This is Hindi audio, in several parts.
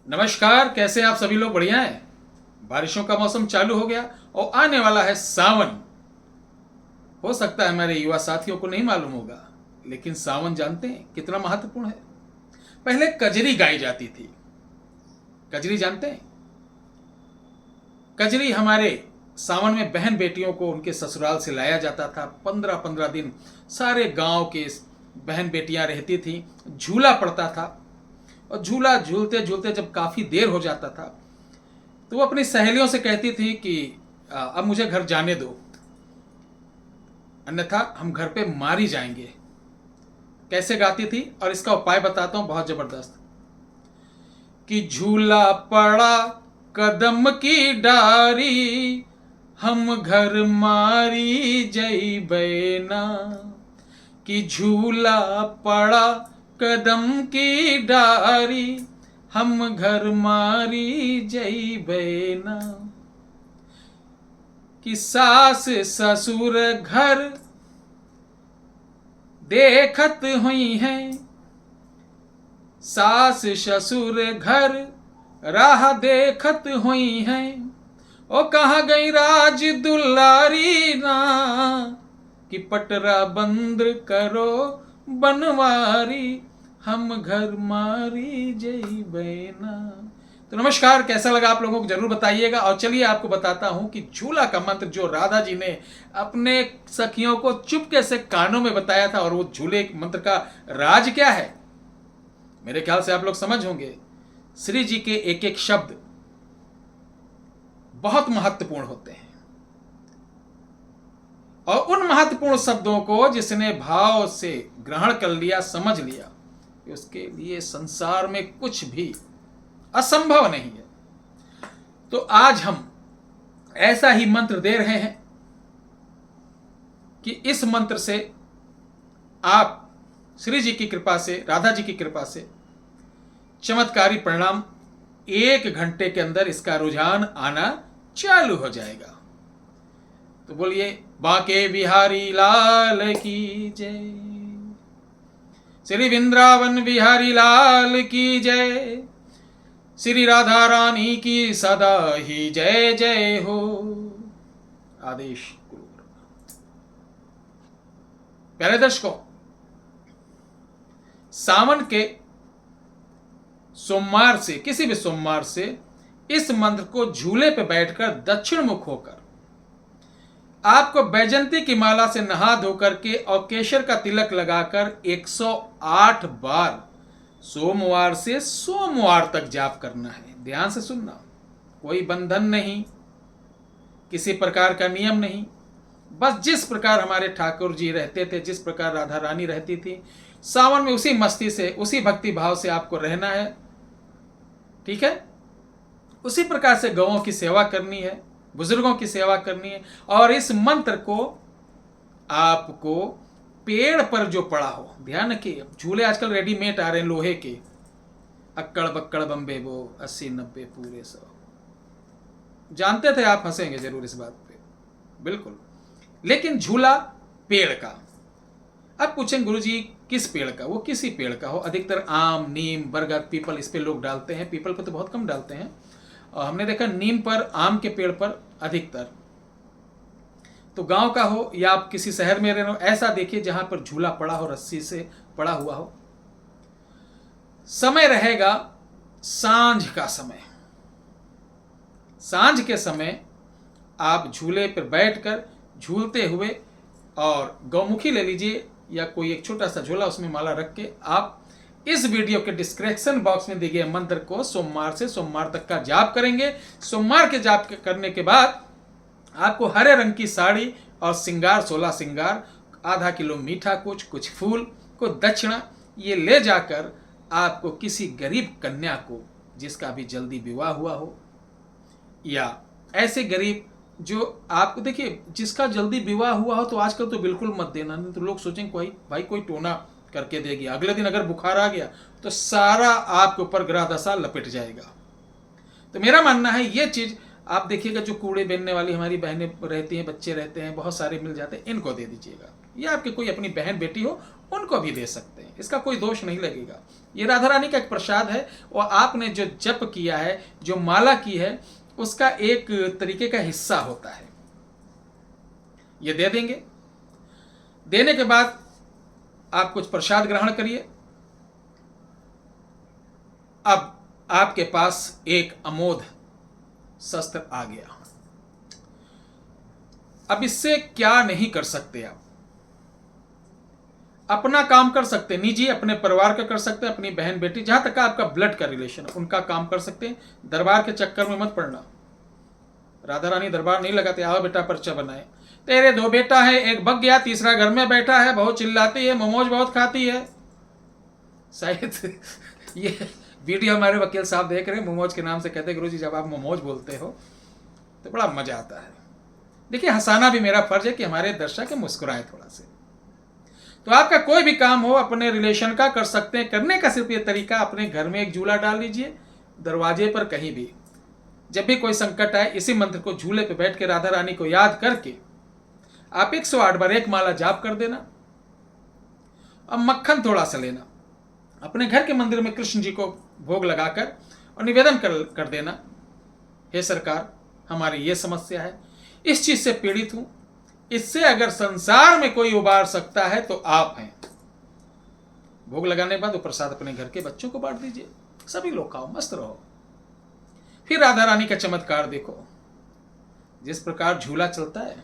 नमस्कार, कैसे आप सभी लोग? बढ़िया हैं। बारिशों का मौसम चालू हो गया और आने वाला है सावन। हो सकता है हमारे युवा साथियों को नहीं मालूम होगा, लेकिन सावन जानते हैं कितना महत्वपूर्ण है। पहले कजरी गाई जाती थी। कजरी जानते हैं? कजरी हमारे सावन में बहन बेटियों को उनके ससुराल से लाया जाता था। 15-15 दिन सारे गांव के बहन बेटियां रहती थी। झूला पड़ता था और झूला झूलते झूलते जब काफी देर हो जाता था तो वो अपनी सहेलियों से कहती थी कि अब मुझे घर जाने दो, अन्यथा हम घर पे मारी जाएंगे। कैसे गाती थी और इसका उपाय बताता हूं, बहुत जबरदस्त। कि झूला पड़ा कदम की डारी, हम घर मारी जइबे ना। कि झूला पड़ा कदम की डारी, हम घर मारी जइबे ना। कि सास ससुर घर देखत हुई हैं, सास ससुर घर राह देखत हुई हैं। ओ कहाँ गई राज दुलारी ना, कि पटरा बंद करो बनवारी, हम घर मारी जइबे ना। तो नमस्कार, कैसा लगा आप लोगों को जरूर बताइएगा। और चलिए आपको बताता हूं कि झूला का मंत्र जो राधा जी ने अपने सखियों को चुपके से कानों में बताया था, और वो झूले मंत्र का राज क्या है, मेरे ख्याल से आप लोग समझ होंगे। श्री जी के एक एक शब्द बहुत महत्वपूर्ण होते हैं, और उन महत्वपूर्ण शब्दों को जिसने भाव से ग्रहण कर लिया, समझ लिया, उसके लिए संसार में कुछ भी असंभव नहीं है। तो आज हम ऐसा ही मंत्र दे रहे हैं कि इस मंत्र से आप श्री जी की कृपा से, राधा जी की कृपा से चमत्कारी परिणाम 1 घंटे के अंदर इसका रुझान आना चालू हो जाएगा। तो बोलिए, बांके बिहारी लाल की जय, श्री वृंदावन बिहारी लाल की जय, श्री राधा रानी की सदा ही जय जय हो। आदेश गुरु। प्यारे दर्शकों, सावन के सोमवार से, किसी भी सोमवार से इस मंत्र को झूले पे बैठकर दक्षिण मुख होकर आपको बैजंती की माला से नहा धोकर के और केशर का तिलक लगाकर 108 बार सोमवार से सोमवार तक जाप करना है। ध्यान से सुनना, कोई बंधन नहीं, किसी प्रकार का नियम नहीं। बस जिस प्रकार हमारे ठाकुर जी रहते थे, जिस प्रकार राधा रानी रहती थी, सावन में उसी मस्ती से, उसी भक्ति भाव से आपको रहना है। ठीक है? उसी प्रकार से गौओं की सेवा करनी है, बुजुर्गों की सेवा करनी है। और इस मंत्र को आपको पेड़ पर जो पड़ा हो, ध्यान रखिए, झूले आजकल रेडीमेड आ रहे हैं लोहे के, अक्कड़ बक्कड़ बम्बे वो 80-90 पूरे 100। जानते थे आप, हंसेंगे जरूर इस बात पे, बिल्कुल। लेकिन झूला पेड़ का। अब पूछेंगे गुरुजी किस पेड़ का? वो किसी पेड़ का हो। अधिकतर आम, नीम, बरगद, पीपल इस पे लोग डालते हैं। पीपल पे तो बहुत कम डालते हैं, और हमने देखा नीम पर, आम के पेड़ पर अधिकतर। तो गांव का हो या आप किसी शहर में रह रहे हो, ऐसा देखिए जहां पर झूला पड़ा हो, रस्सी से पड़ा हुआ हो। समय रहेगा सांझ का समय। सांझ के समय आप झूले पर बैठकर झूलते हुए, और गौमुखी ले लीजिए या कोई एक छोटा सा झूला, उसमें माला रख के आप इस वीडियो के डिस्क्रिप्शन बॉक्स में दिए गए मंत्र को सोमवार से सोमवार तक का जाप करेंगे। सोमवार के जाप करने के बाद आपको हरे रंग की साड़ी और श्रृंगार, 16 श्रृंगार, आधा किलो मीठा, कुछ फूल, कुछ दक्षिणा, ये ले जाकर आपको किसी गरीब कन्या को, जिसका भी जल्दी विवाह हुआ हो, या ऐसे गरीब जो आपको, देखिए जिसका जल्दी विवाह हुआ हो तो आजकल तो बिल्कुल मत देना, नहीं तो लोग सोचेंगे भाई कोई टोना करके देगी। अगले दिन अगर बुखार आ गया तो सारा आपके ऊपर ग्रह दशा लपेट जाएगा। तो मेरा मानना है ये चीज आप देखिएगा, जो कूड़े बेचने वाली हमारी बहनें रहती हैं, बच्चे रहते हैं, बहुत सारे मिल जाते हैं, इनको दे दीजिएगा। या आपके कोई अपनी बहन बेटी हो, उनको भी दे सकते हैं, इसका कोई दोष नहीं लगेगा। ये राधा रानी का एक प्रसाद है और आपने जो जप किया है, जो माला की है, उसका एक तरीके का हिस्सा होता है। ये दे देंगे। देने के बाद आप कुछ प्रसाद ग्रहण करिए। अब आपके पास एक अमोघ शस्त्र आ गया। अब इससे क्या नहीं कर सकते आप? अपना काम कर सकते, निजी अपने परिवार का कर सकते, अपनी बहन बेटी, जहां तक आपका ब्लड का रिलेशन है उनका काम कर सकते हैं। दरबार के चक्कर में मत पड़ना। राधा रानी दरबार नहीं लगाते, आओ बेटा पर्चा बनाए, तेरे 2 बेटा है, एक भग गया, तीसरा घर में बैठा है, बहुत चिल्लाती है, मोमोज बहुत खाती है। शायद ये वीडियो हमारे वकील साहब देख रहे हैं, मोमोज के नाम से कहते हैं गुरुजी जब आप मोमोज बोलते हो तो बड़ा मजा आता है। देखिए, हंसाना भी मेरा फर्ज है कि हमारे दर्शक मुस्कुराएं थोड़ा से। तो आपका कोई भी काम हो अपने रिलेशन का कर सकते हैं। करने का सिर्फ ये तरीका, अपने घर में एक झूला डाल लीजिए, दरवाजे पर कहीं भी। जब भी कोई संकट आए, इसी मंत्र को झूले पे बैठ के राधा रानी को याद करके आप 108 बार एक माला जाप कर देना। अब मक्खन थोड़ा सा लेना, अपने घर के मंदिर में कृष्ण जी को भोग लगाकर और निवेदन कर देना, हे सरकार हमारी ये समस्या है, इस चीज से पीड़ित हूं, इससे अगर संसार में कोई उबार सकता है तो आप हैं। भोग लगाने के बाद वो प्रसाद अपने घर के बच्चों को बांट दीजिए, सभी लोग खाओ, मस्त रहो। फिर राधा रानी का चमत्कार देखो। जिस प्रकार झूला चलता है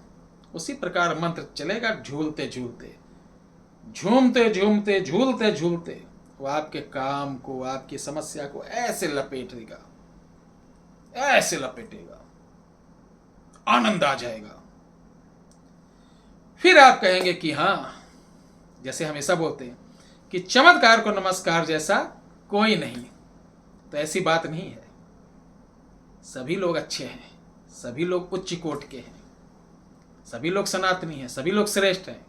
उसी प्रकार मंत्र चलेगा। झूलते झूलते, झूमते झूमते, झूलते झूलते वो आपके काम को, आपकी समस्या को ऐसे लपेटेगा, ऐसे लपेटेगा, आनंद आ जाएगा। फिर आप कहेंगे कि हाँ, जैसे हमेशा बोलते हैं कि चमत्कार को नमस्कार जैसा कोई नहीं, तो ऐसी बात नहीं है। सभी लोग अच्छे हैं, सभी लोग उच्च कोटि के हैं, सभी लोग सनातनी हैं, सभी लोग श्रेष्ठ हैं।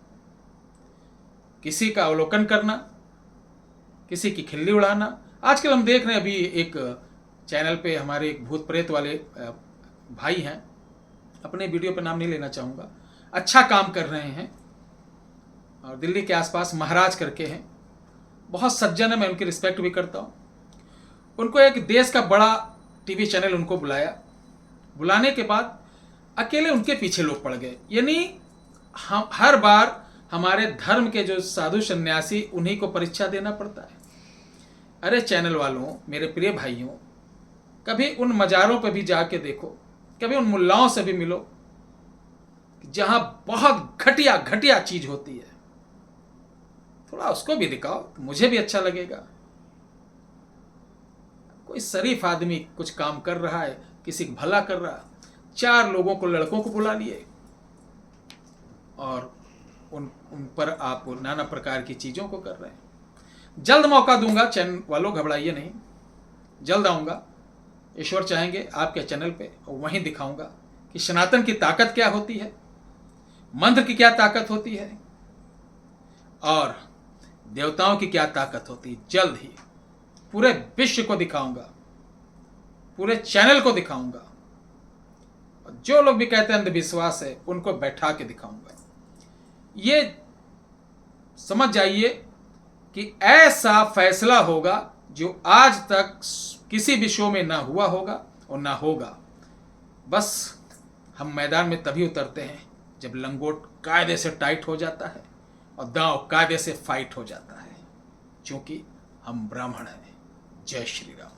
किसी का अवलोकन करना, किसी की खिल्ली उड़ाना, आजकल हम देख रहे हैं, अभी एक चैनल पे हमारे एक भूत प्रेत वाले भाई हैं, अपने वीडियो पे नाम नहीं लेना चाहूँगा, अच्छा काम कर रहे हैं और दिल्ली के आसपास महाराज करके हैं, बहुत सज्जन है, मैं उनकी रिस्पेक्ट भी करता हूँ। उनको एक देश का बड़ा टीवी चैनल उनको बुलाया, बुलाने के बाद अकेले उनके पीछे लोग पड़ गए। यानी हम हर बार हमारे धर्म के जो साधु सन्यासी, उन्हीं को परीक्षा देना पड़ता है। अरे चैनल वालों, मेरे प्रिय भाइयों, कभी उन मज़ारों पर भी जाके देखो, कभी उन मुल्लाओं से भी मिलो जहां बहुत घटिया घटिया चीज होती है, थोड़ा उसको भी दिखाओ, मुझे भी अच्छा लगेगा। कोई शरीफ आदमी कुछ काम कर रहा है, किसी का भला कर रहा है, 4 लोगों को, लड़कों को बुला लिए और उन पर आप नाना प्रकार की चीज़ों को कर रहे हैं। जल्द मौका दूंगा चैनल वालों, घबराइए नहीं, जल्द आऊँगा। ईश्वर चाहेंगे आपके चैनल पे, और वहीं दिखाऊंगा कि सनातन की ताकत क्या होती है, मंत्र की क्या ताकत होती है और देवताओं की क्या ताकत होती है। जल्द ही पूरे विश्व को दिखाऊंगा, पूरे चैनल को दिखाऊंगा, और जो लोग भी कहते हैं अंधविश्वास है उनको बैठा के दिखाऊंगा। ये समझ जाइए कि ऐसा फैसला होगा जो आज तक किसी भी शो में ना हुआ होगा और ना होगा। बस हम मैदान में तभी उतरते हैं जब लंगोट कायदे से टाइट हो जाता है और दांव कायदे से फाइट हो जाता है, क्योंकि हम ब्राह्मण हैं। जय श्री राम।